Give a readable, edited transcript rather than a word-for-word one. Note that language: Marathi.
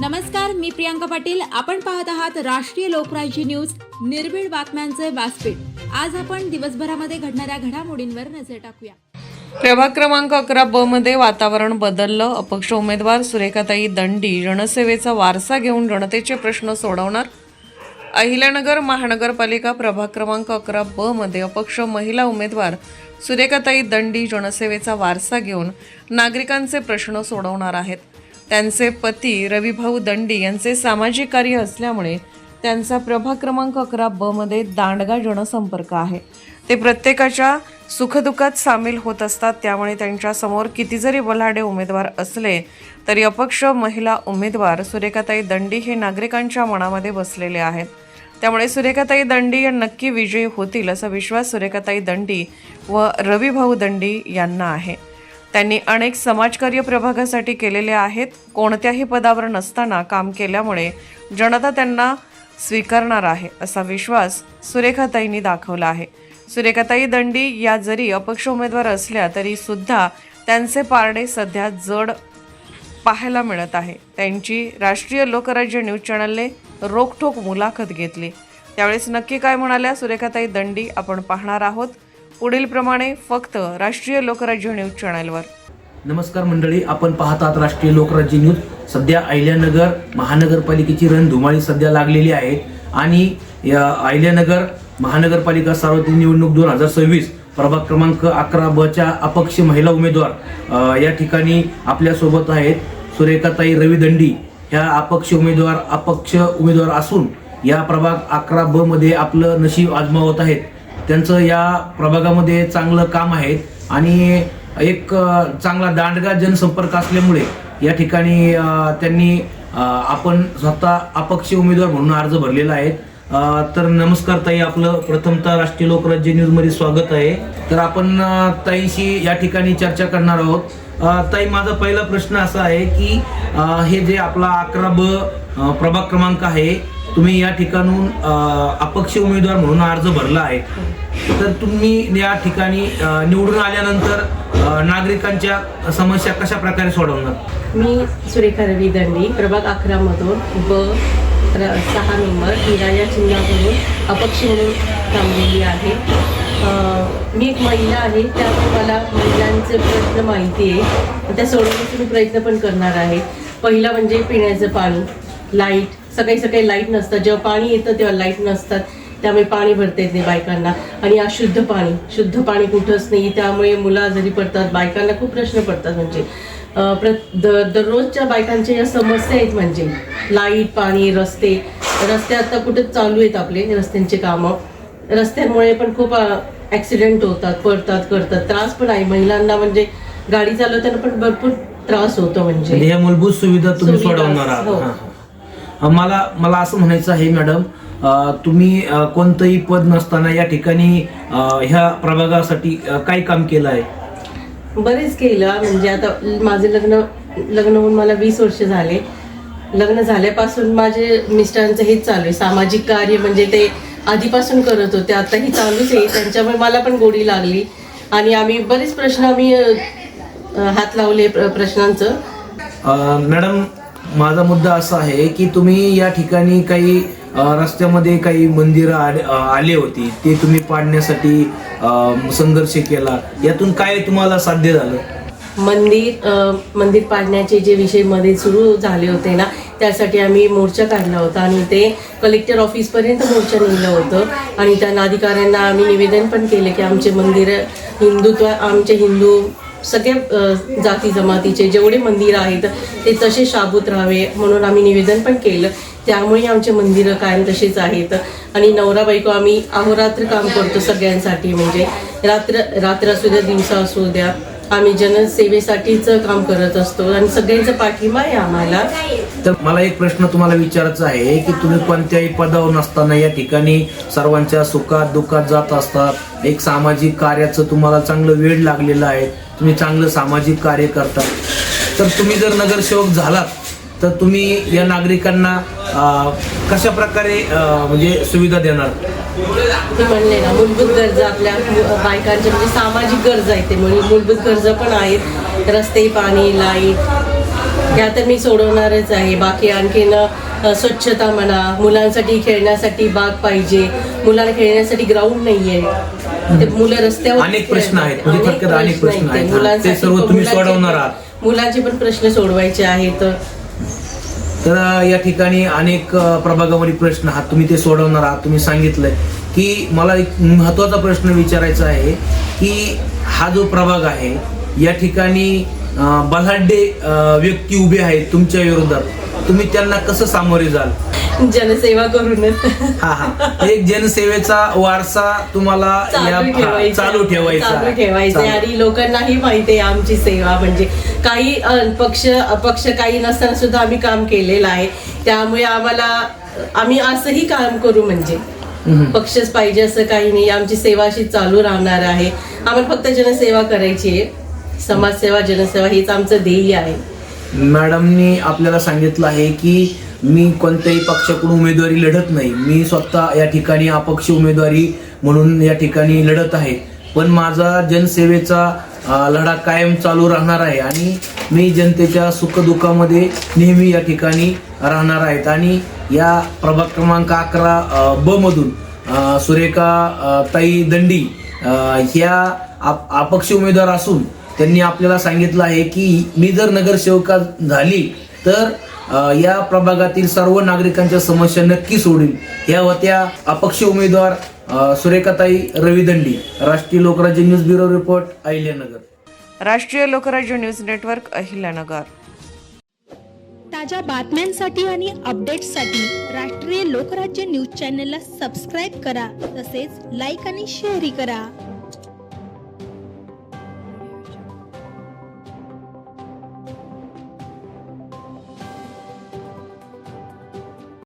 नमस्कार, मी प्रियांका पाटील. आपण पाहत आहात राष्ट्रीय लोकराज्य न्यूज, निर्भीड बातम्यांचे व्यासपीठ. आज आपण दिवसभरामध्ये घडणाऱ्या घडामोडींवर नजर टाकूया. प्रभाग क्रमांक 11 ब मध्ये वातावरण बदललं. अपक्ष उमेदवार सुरेखाताई दंडी जनसेवेचा वारसा घेऊन जनतेचे प्रश्न सोडवणार. अहिल्यानगर महानगरपालिका प्रभाग क्रमांक 11 ब मध्ये अपक्ष महिला उमेदवार सुरेखाताई दंडी जनसेवेचा वारसा घेऊन नागरिकांचे प्रश्न सोडवणार आहेत. त्यांचे पती रविभाऊ दंडी यांचे सामाजिक कार्य असल्यामुळे त्यांचा प्रभाग क्रमांक 11 ब मध्ये दांडगा जनसंपर्क आहे. ते प्रत्येकाच्या सुखदुःखात सामील होत असतात. त्यामुळे त्यांच्यासमोर किती जरी बलाढ्य उमेदवार असले तरी अपक्ष महिला उमेदवार सुरेखाताई दंडी हे नागरिकांच्या मनामध्ये बसलेले आहेत. त्यामुळे सुरेखाताई दंडी या नक्की विजयी होतील असा विश्वास सुरेखाताई दंडी व रविभाऊ दंडी यांना आहे. त्यांनी अनेक समाजकार्य प्रभागासाठी केलेले आहेत. कोणत्याही पदावर नसताना काम केल्यामुळे जनता त्यांना स्वीकारणार आहे असा विश्वास सुरेखाताईंनी दाखवला आहे. सुरेखाताई दंडी या जरी अपक्ष उमेदवार असल्या तरी सुद्धा त्यांचे पारडे सध्या जड पाहायला मिळत आहे. त्यांची राष्ट्रीय लोकराज्य न्यूज चॅनलने रोखठोक मुलाखत घेतली. त्यावेळेस नक्की काय म्हणाल्या सुरेखाताई दंडी आपण पाहणार आहोत पुढील प्रमाणे फक्त राष्ट्रीय लोकराज्य न्यूज चॅनलवर. नमस्कार मंडळी, आपण पाहतात राष्ट्रीय लोकराज्य न्यूज. सध्या अहिल्यानगर महानगरपालिकेची रणधुमाळी सध्या लागलेली आहे आणि या अहिल्यानगर महानगरपालिका सार्वत्रिक निवडणूक 2026 प्रभाग क्रमांक 11 ब च्या अपक्ष महिला उमेदवार या ठिकाणी आपल्या सोबत आहेत. सुरेखाताई रवी दंडी ह्या अपक्ष उमेदवार असून या प्रभाग 11 ब मध्ये आपलं नशीब आजमावत आहेत. त्यांचं या प्रभागामध्ये चांगलं काम आहे आणि एक चांगला दांडगा जनसंपर्क असल्यामुळे या ठिकाणी त्यांनी आपण स्वतः अपक्ष उमेदवार म्हणून अर्ज भरलेला आहे. तर नमस्कार ताई, आपलं प्रथमतः राष्ट्रीय लोकराज्य न्यूज मध्ये स्वागत आहे. तर आपण ताईशी या ठिकाणी चर्चा करणार आहोत. ताई, माझा पहिला प्रश्न असा आहे की हे जे आपला 11 ब प्रभाग क्रमांक आहे, तुम्ही या ठिकाणून अपक्ष उमेदवार म्हणून अर्ज भरला आहे. तर तुम्ही या ठिकाणी निवडून आल्यानंतर नागरिकांच्या समस्या कशा प्रकारे सोडवणार? मी सुरेखा रवी दंडी प्रभाग 11 मधून ब 6 नंबर मीरा या चिन्हावरून अपक्ष म्हणून थांबलेली आहे. मी एक महिला आहे, त्यामुळे मला महिलांचे प्रश्न माहिती आहे. त्या सोडवण्याचे मी प्रयत्न पण करणार आहे. पहिला म्हणजे पिण्याचं पाणी, लाईट. सकाळी लाईट नसतात, जेव्हा पाणी येतं तेव्हा लाईट नसतात, त्यामुळे पाणी भरता येत नाही बायकांना. आणि शुद्ध पाणी कुठंच नाही, त्यामुळे मुलं आजारी पडतात. बायकांना खूप प्रश्न पडतात. म्हणजे दररोजच्या बायकांच्या या समस्या आहेत. म्हणजे लाईट, पाणी, रस्ते आता कुठे चालू आहेत आपले रस्त्यांचे कामं. रस्त्यांमुळे पण खूप ॲक्सिडेंट होतात, करतात. त्रास पण आहे महिलांना. म्हणजे गाडी चालवताना पण भरपूर त्रास होतो. म्हणजे या मूलभूत सुविधा तुम्ही सोडवणार आहात. मला असं म्हणायचं आहे मॅडम, तुम्ही कोणतंही पद नसताना या ठिकाणी ह्या प्रभागासाठी काय काम केलं आहे? बरेच केलं. म्हणजे आता माझे लग्न होऊन मला 20 वर्ष झाले. लग्न झाल्यापासून माझे मिस्टरांचं हेच चालू आहे सामाजिक कार्य. म्हणजे ते आधीपासून करत होते, आताही चालूच आहे. त्यांच्यामुळे मला पण गोडी लागली आणि आम्ही बरेच प्रश्न हात लावले प्रश्नांचं. मॅडम, माझा मुद्दा असा आहे की तुम्ही या ठिकाणी काही रस्त्यामध्ये काही मंदिरं आले होती, ते तुम्ही पाडण्यासाठी संघर्ष केला. यातून काय तुम्हाला साध्य झालं? मंदिर पाडण्याचे जे विषय मध्ये सुरू झाले होते ना, त्यासाठी आम्ही मोर्चा काढला होता आणि ते कलेक्टर ऑफिसपर्यंत मोर्चा नेलं होतं. आणि त्या अधिकाऱ्यांना आम्ही निवेदन पण केलं की आमचे मंदिर आमचे हिंदू सगळ्या जाती जमातीचे जेवढे मंदिरं आहेत ते तसे शाबूत राहावे म्हणून आम्ही निवेदन पण केलं. त्यामुळे आमचे मंदिरं कायम तसेच आहेत. आणि नवरा बायको आम्ही अहोरात्र काम करतो सगळ्यांसाठी. म्हणजे रात्र असू द्या, दिवसा असू द्या, आम्ही जनसेवेसाठीच काम करत असतो आणि सगळ्यांचा पाठिंबा आहे आम्हाला. तर मला एक प्रश्न तुम्हाला विचारायचा आहे की तुम्ही कोणत्याही पदावर नसताना या ठिकाणी सर्वांच्या सुखात दुःखात जात असतात. एक सामाजिक कार्याचं तुम्हाला चांगलं वेळ लागलेलं आहे, तुम्ही चांगलं सामाजिक कार्य करता. तर तुम्ही जर नगरसेवक झालात तर तुम्ही या नागरिकांना कशा प्रकारे म्हणजे सुविधा देणार? ते म्हणले ना, मूलभूत गरजा आपल्या बायकांच्या म्हणजे सामाजिक गरजा आहेत. ते मूलभूत गरजा पण आहेत. रस्ते, पाणी, लाईट ह्या तर मी सोडवणारच आहे. बाकी आणखीन स्वच्छता म्हणा, मुलांसाठी खेळण्यासाठी बाग पाहिजे, मुलांना खेळण्यासाठी ग्राउंड नाहीये, ते मुलं रस्त्यावर अनेक प्रश्न आहेत, म्हणजे अनेक थोडक्यात अनेक प्रश्न आहेत. मुलांसाठी ते सर्व तुम्ही सोडवणार आहात. मुलांचे पण प्रश्न सोडवायचे आहेत. तर या ठिकाणी अनेक प्रभागामध्ये प्रश्न आहात, तुम्ही ते सोडवणार आहात. तुम्ही सांगितलंय की मला एक महत्वाचा प्रश्न विचारायचा आहे की हा जो प्रभाग आहे या ठिकाणी बलाढ्य व्यक्ती उभे आहेत तुमच्या विरोधात, तुम्ही त्यांना कसं सामोरे जाल? जनसेवा करूनच हा एक जनसेवेचा वारसा तुम्हाला चालू ठेवायचा आणि लोकांनाही माहिती आहे आमची सेवा, म्हणजे काही पक्ष अपक्ष काही नसताना सुद्धा आम्ही काम केलेलं आहे. त्यामुळे आम्ही असंही काम करू, म्हणजे पक्षच पाहिजे असं काही नाही. आमची सेवा अशी चालू राहणार आहे. आम्हाला फक्त जनसेवा करायची आहे. समाजसेवा, जनसेवा हेच आमचं ध्येय आहे. मॅडमनी आपल्याला सांगितलं आहे की मी कोणत्याही पक्षाकडून उमेदवारी लढत नाही, मी स्वतः या ठिकाणी अपक्ष उमेदवारी म्हणून या ठिकाणी लढत आहे, पण माझा जनसेवेचा लढा कायम चालू राहणार आहे आणि मी जनतेच्या सुखदुःखामध्ये नेहमी या ठिकाणी राहणार आहेत. आणि या प्रभाग क्रमांक 11 ब मधून सुरेखा ताई दंडी ह्या अपक्ष उमेदवार असून त्यांनी आपल्याला सांगितलं आहे की मी जर नगरसेवका झाली तर या प्रभागातील सर्व नागरिकांच्या समस्या नक्की सोडील. या होत्या अपक्ष उमेदवार सुरेखाताई रवी दंडी. राष्ट्रीय Lokrajya news bureau report, Ahilyanagar. राष्ट्रीय लोकराज्य न्यूज नेटवर्क, अहिल्यानगर. ताज्या बातम्यांसाठी आणि अपडेट्ससाठी राष्ट्रीय लोकराज्य न्यूज चॅनलला सबस्क्राईब करा, तसेच लाईक आणि शेअरही करा.